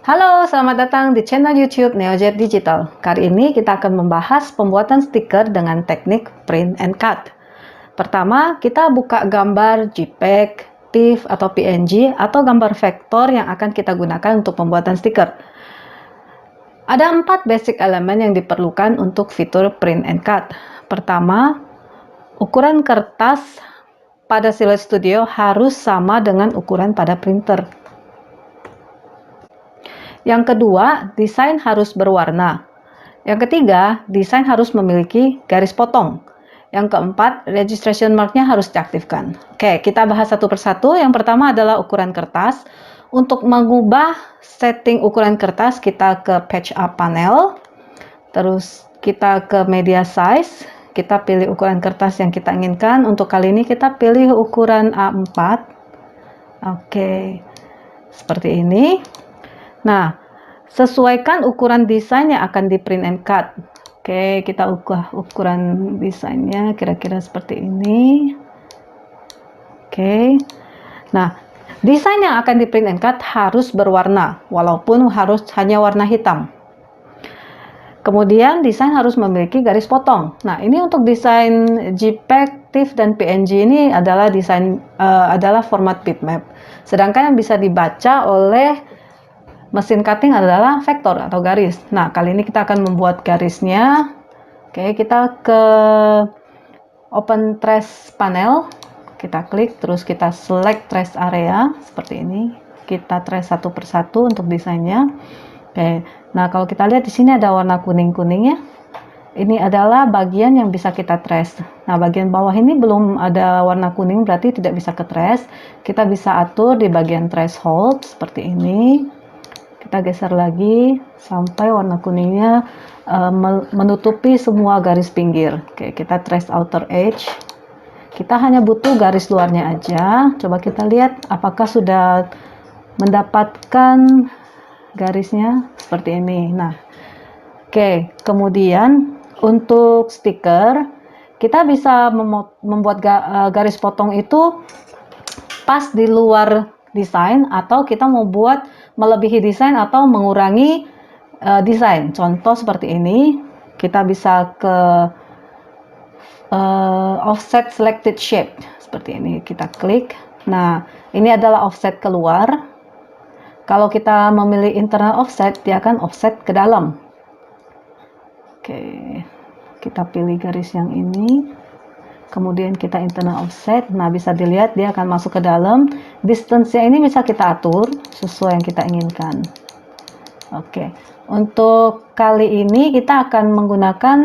Halo, selamat datang di channel YouTube NeoJet Digital. Kali ini kita akan membahas pembuatan stiker dengan teknik print and cut. Pertama, kita buka gambar JPEG, TIFF atau PNG atau gambar vektor yang akan kita gunakan untuk pembuatan stiker. Ada 4 basic elemen yang diperlukan untuk fitur print and cut. Pertama, ukuran kertas pada Silhouette Studio harus sama dengan ukuran pada printer. Yang kedua, desain harus berwarna. Yang ketiga, desain harus memiliki garis potong. Yang keempat, registration mark-nya harus diaktifkan. Oke, kita bahas satu persatu. Yang pertama adalah ukuran kertas. Untuk mengubah setting ukuran kertas, kita ke patch up panel. Terus kita ke media size. Kita pilih ukuran kertas yang kita inginkan. Untuk kali ini kita pilih ukuran A4. Oke, seperti ini. Nah, sesuaikan ukuran desain yang akan di print and cut. Oke, kita ubah ukuran desainnya kira-kira seperti ini. Oke. Nah, desain yang akan di print and cut harus berwarna, walaupun harus hanya warna hitam. Kemudian desain harus memiliki garis potong. Nah, ini untuk desain JPEG, TIFF dan PNG ini adalah adalah format bitmap. Sedangkan yang bisa dibaca oleh mesin cutting adalah vektor atau garis. Nah, kali ini kita akan membuat garisnya. Oke, kita ke open trace panel. Kita klik, terus kita select trace area seperti ini. Kita trace satu persatu untuk desainnya. Oke, nah kalau kita lihat di sini ada warna kuning-kuning ya. Ini adalah bagian yang bisa kita trace. Nah, bagian bawah ini belum ada warna kuning, berarti tidak bisa ke trace. Kita bisa atur di bagian threshold seperti ini. Kita geser lagi sampai warna kuningnya menutupi semua garis pinggir. Oke, kita trace outer edge. Kita hanya butuh garis luarnya aja. Coba kita lihat apakah sudah mendapatkan garisnya seperti ini. Nah, oke, kemudian untuk stiker kita bisa membuat garis potong itu pas di luar desain, atau kita mau buat melebihi desain atau mengurangi desain. Contoh seperti ini, kita bisa ke offset selected shape seperti ini, kita klik. Nah, ini adalah offset keluar. Kalau kita memilih internal offset, dia akan offset ke dalam. Oke, kita pilih garis yang ini. Kemudian kita internal offset. Nah, bisa dilihat dia akan masuk ke dalam. Distance-nya ini bisa kita atur sesuai yang kita inginkan. Oke, untuk kali ini kita akan menggunakan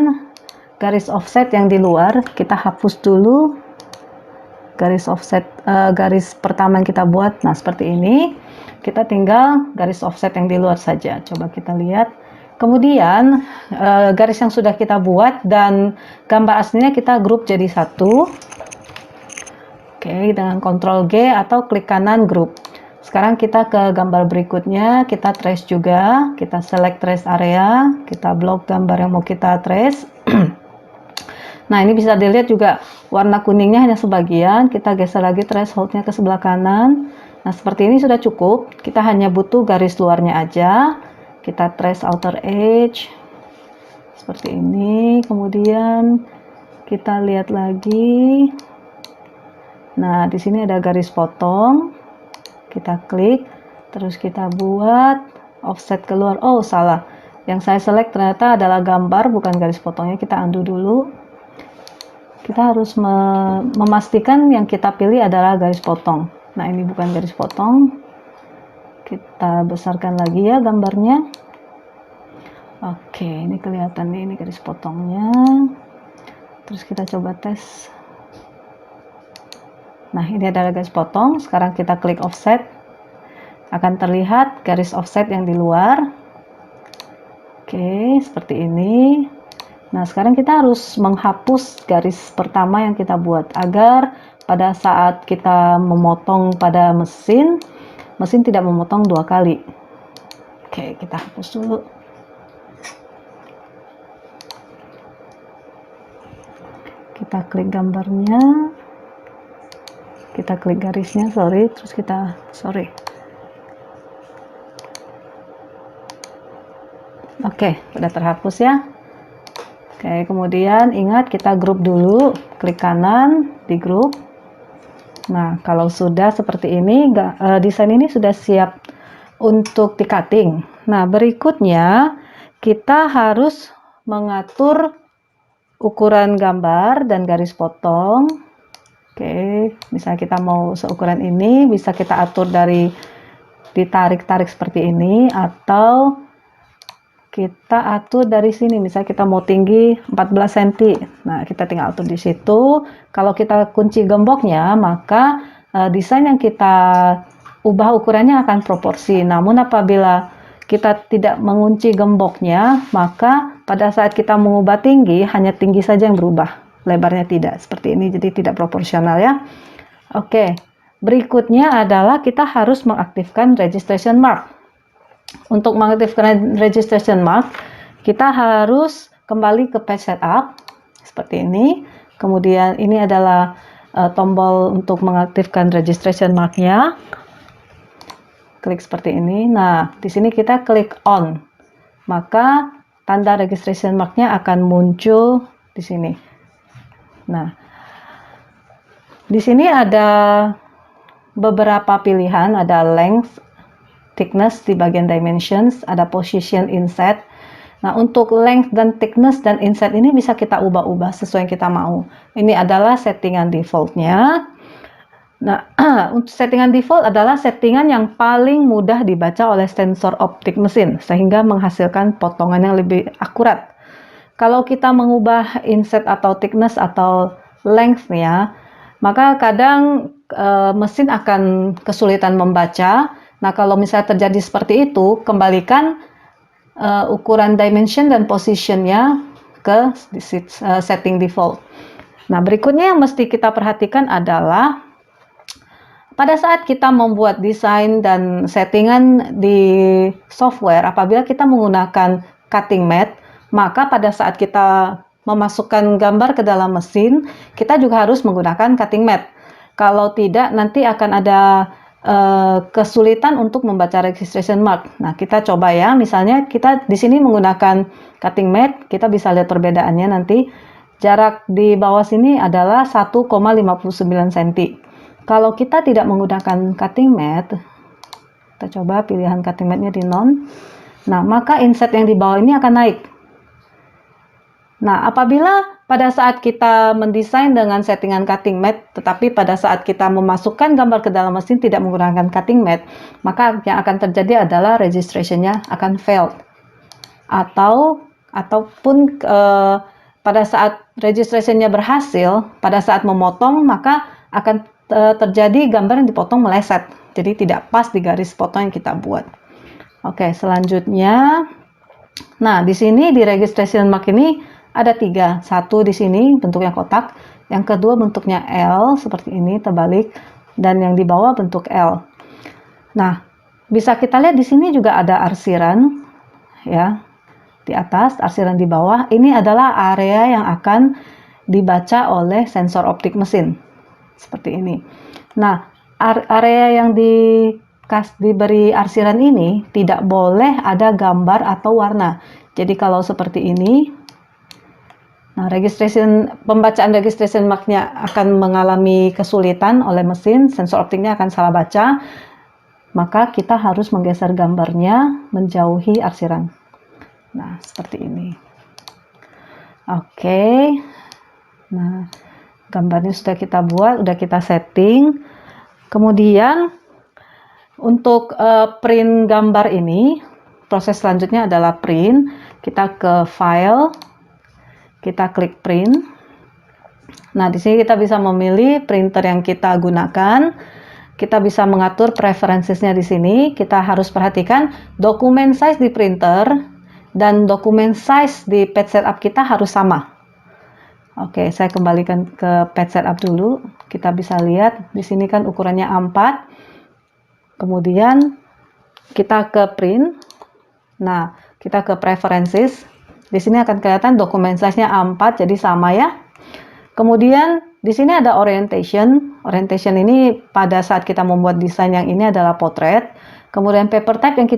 garis offset yang di luar. Kita hapus dulu garis offset, garis pertama yang kita buat. Nah, seperti ini. Kita tinggal garis offset yang di luar saja. Coba kita lihat. Kemudian garis yang sudah kita buat dan gambar aslinya kita grup jadi satu. Oke, dengan Ctrl G atau klik kanan grup. Sekarang kita ke gambar berikutnya, kita trace juga, kita select trace area, kita blok gambar yang mau kita trace. Nah, ini bisa dilihat juga warna kuningnya hanya sebagian. Kita geser lagi thresholdnya ke sebelah kanan. Nah, seperti ini sudah cukup. Kita hanya butuh garis luarnya aja. Kita trace outer edge seperti ini, kemudian kita lihat lagi. Nah, di sini ada garis potong. Kita klik, terus kita buat offset keluar. Oh, salah. Yang saya select ternyata adalah gambar, bukan garis potongnya. Kita undo dulu. Kita harus memastikan yang kita pilih adalah garis potong. Nah, ini bukan garis potong. Kita besarkan lagi ya gambarnya. Oke, ini kelihatan nih, ini garis potongnya. Terus kita coba tes. Nah, ini adalah garis potong. Sekarang kita klik offset. Akan terlihat garis offset yang di luar. Oke, seperti ini. Nah, sekarang kita harus menghapus garis pertama yang kita buat agar pada saat kita memotong pada mesin tidak memotong dua kali. Oke, kita hapus dulu. Kita klik gambarnya, kita klik garisnya, terus kita Oke, udah terhapus ya. Oke, kemudian ingat kita grup dulu, klik kanan di grup. Nah, kalau sudah seperti ini, desain ini sudah siap untuk di cutting. Nah, berikutnya kita harus mengatur ukuran gambar dan garis potong. Oke, misalnya kita mau seukuran ini, bisa kita atur dari ditarik-tarik seperti ini, atau kita atur dari sini. Misalnya kita mau tinggi 14 cm. Nah, kita tinggal atur di situ. Kalau kita kunci gemboknya, maka desain yang kita ubah ukurannya akan proporsi. Namun apabila kita tidak mengunci gemboknya, maka pada saat kita mengubah tinggi, hanya tinggi saja yang berubah. Lebarnya tidak. Seperti ini, jadi tidak proporsional ya. Oke, berikutnya adalah kita harus mengaktifkan registration mark. Untuk mengaktifkan registration mark, kita harus kembali ke page setup seperti ini. Kemudian ini adalah tombol untuk mengaktifkan registration marknya. Klik seperti ini. Nah, di sini kita klik on, maka tanda registration marknya akan muncul di sini. Nah, di sini ada beberapa pilihan, ada length, thickness di bagian dimensions, ada position, inset. Nah, untuk length dan thickness dan inset ini bisa kita ubah-ubah sesuai yang kita mau. Ini adalah settingan defaultnya. Nah, untuk settingan default adalah settingan yang paling mudah dibaca oleh sensor optik mesin, sehingga menghasilkan potongan yang lebih akurat. Kalau kita mengubah inset atau thickness atau length-nya, maka kadang mesin akan kesulitan membaca. Nah, kalau misalnya terjadi seperti itu, kembalikan ukuran dimension dan positionnya ke setting default. Nah, berikutnya yang mesti kita perhatikan adalah pada saat kita membuat desain dan settingan di software, apabila kita menggunakan cutting mat, maka pada saat kita memasukkan gambar ke dalam mesin, kita juga harus menggunakan cutting mat. Kalau tidak, nanti akan ada kesulitan untuk membaca registration mark. Nah, kita coba ya, misalnya kita di sini menggunakan cutting mat, kita bisa lihat perbedaannya nanti. Jarak di bawah sini adalah 1,59 cm. Kalau kita tidak menggunakan cutting mat, kita coba pilihan cutting matnya di non. Nah, maka inset yang di bawah ini akan naik. Nah, apabila pada saat kita mendesain dengan settingan cutting mat, tetapi pada saat kita memasukkan gambar ke dalam mesin tidak menggunakan cutting mat, maka yang akan terjadi adalah registration-nya akan failed. Ataupun pada saat registration-nya berhasil, pada saat memotong, maka akan terjadi gambar yang dipotong meleset. Jadi tidak pas di garis potong yang kita buat. Oke, selanjutnya. Nah, di sini di registration mark ini ada 3. Satu di sini bentuknya kotak, yang kedua bentuknya L seperti ini terbalik, dan yang di bawah bentuk L. Nah, bisa kita lihat di sini juga ada arsiran ya. Di atas, arsiran di bawah. Ini adalah area yang akan dibaca oleh sensor optik mesin. Seperti ini. Nah, area yang diberi arsiran ini tidak boleh ada gambar atau warna. Jadi kalau seperti ini, nah, pembacaan registration mark-nya akan mengalami kesulitan oleh mesin, sensor optiknya akan salah baca, maka kita harus menggeser gambarnya menjauhi arsiran. Nah, seperti ini. Oke. Nah, gambarnya sudah kita buat, sudah kita setting. Kemudian, untuk print gambar ini, proses selanjutnya adalah print. Kita ke file, kita klik print. Nah, di sini kita bisa memilih printer yang kita gunakan. Kita bisa mengatur preferensinya di sini. Kita harus perhatikan dokumen size di printer dan dokumen size di page setup kita harus sama. Oke, saya kembalikan ke page setup dulu. Kita bisa lihat di sini kan ukurannya A4. Kemudian kita ke print. Nah, kita ke preferences. Di sini akan kelihatan dokumen size-nya A4, jadi sama ya. Kemudian di sini ada orientation. Orientation ini pada saat kita membuat desain yang ini adalah portrait. Kemudian paper type yang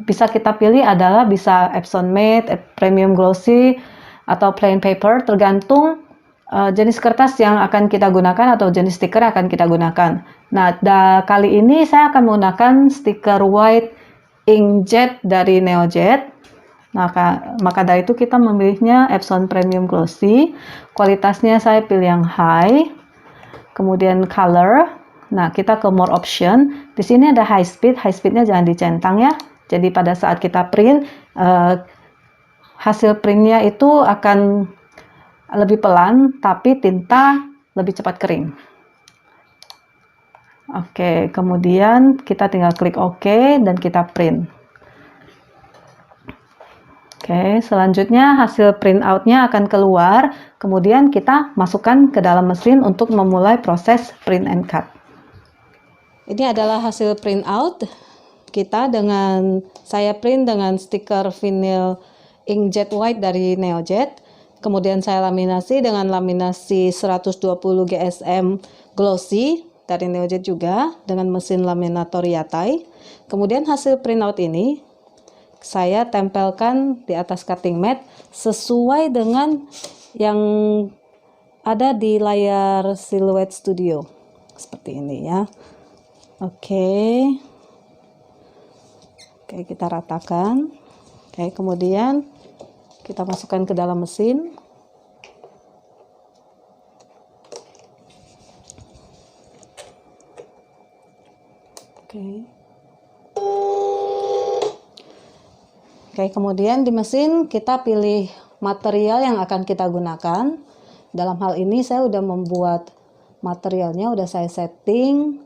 bisa kita pilih adalah bisa Epson Matte, Premium Glossy, atau plain paper, tergantung jenis kertas yang akan kita gunakan atau jenis stiker yang akan kita gunakan. Nah, kali ini saya akan menggunakan stiker white inkjet dari NeoJet. Maka dari itu kita memilihnya Epson Premium Glossy. Kualitasnya saya pilih yang high. Kemudian color. Nah, kita ke more option. Di sini ada high speed. High speednya jangan dicentang ya. Jadi pada saat kita print, hasil printnya itu akan lebih pelan, tapi tinta lebih cepat kering. Oke, kemudian kita tinggal klik OK dan kita print. Oke, selanjutnya hasil printoutnya akan keluar, kemudian kita masukkan ke dalam mesin untuk memulai proses print and cut. Ini adalah hasil printout kita saya print dengan stiker vinyl inkjet white dari NeoJet. Kemudian saya laminasi dengan laminasi 120 GSM glossy dari NeoJet juga dengan mesin laminator Yatai. Kemudian hasil printout ini saya tempelkan di atas cutting mat sesuai dengan yang ada di layar Silhouette Studio. Seperti ini ya. Oke, kita ratakan. Oke, kemudian kita masukkan ke dalam mesin. Oke, kemudian di mesin kita pilih material yang akan kita gunakan. Dalam hal ini saya udah membuat materialnya, udah saya setting.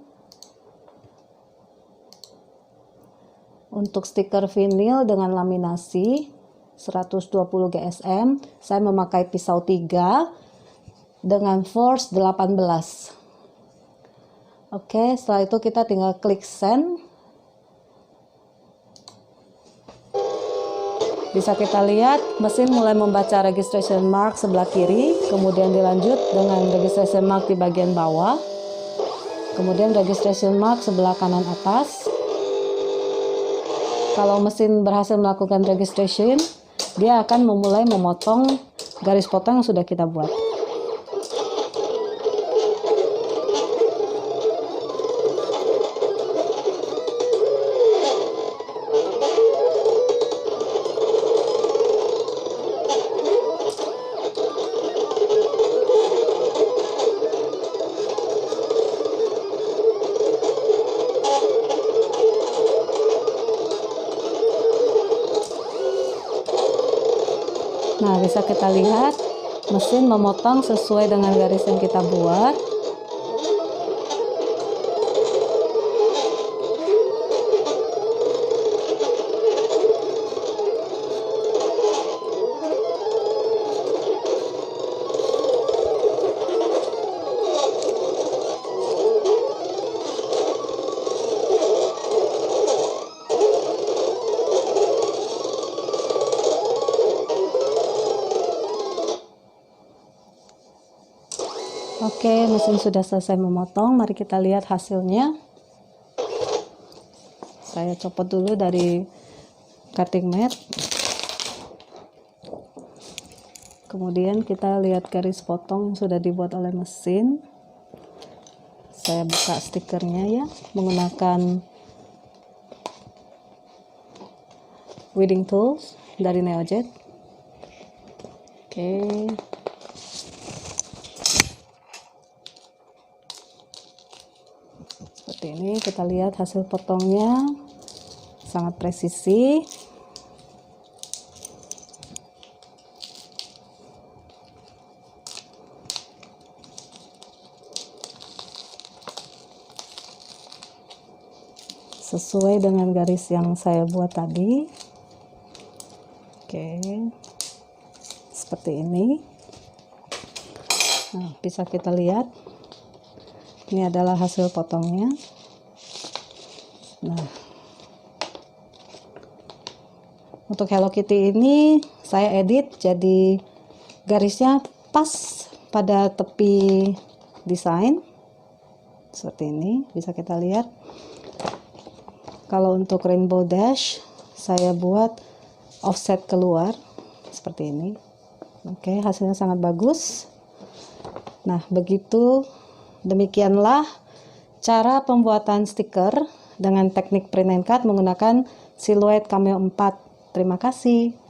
Untuk stiker vinyl dengan laminasi 120 GSM, saya memakai pisau 3 dengan force 18. Oke, setelah itu kita tinggal klik send. Bisa kita lihat mesin mulai membaca registration mark sebelah kiri, kemudian dilanjut dengan registration mark di bagian bawah, kemudian registration mark sebelah kanan atas. Kalau mesin berhasil melakukan registration, dia akan memulai memotong garis potong yang sudah kita buat. Nah, bisa kita lihat mesin memotong sesuai dengan garis yang kita buat. Oke, mesin sudah selesai memotong. Mari kita lihat hasilnya. Saya copot dulu dari cutting mat. Kemudian kita lihat garis potong yang sudah dibuat oleh mesin. Saya buka stikernya ya, menggunakan weeding tools dari NeoJet. Oke. Seperti ini, kita lihat hasil potongnya sangat presisi. Sesuai dengan garis yang saya buat tadi. Oke, seperti ini. Nah, bisa kita lihat. Ini adalah hasil potongnya. Nah, untuk Hello Kitty ini saya edit jadi garisnya pas pada tepi desain. Seperti ini, bisa kita lihat. Kalau untuk Rainbow Dash, saya buat offset keluar seperti ini. Oke, hasilnya sangat bagus. Nah, demikianlah cara pembuatan stiker dengan teknik print and cut menggunakan Silhouette Cameo 4. Terima kasih.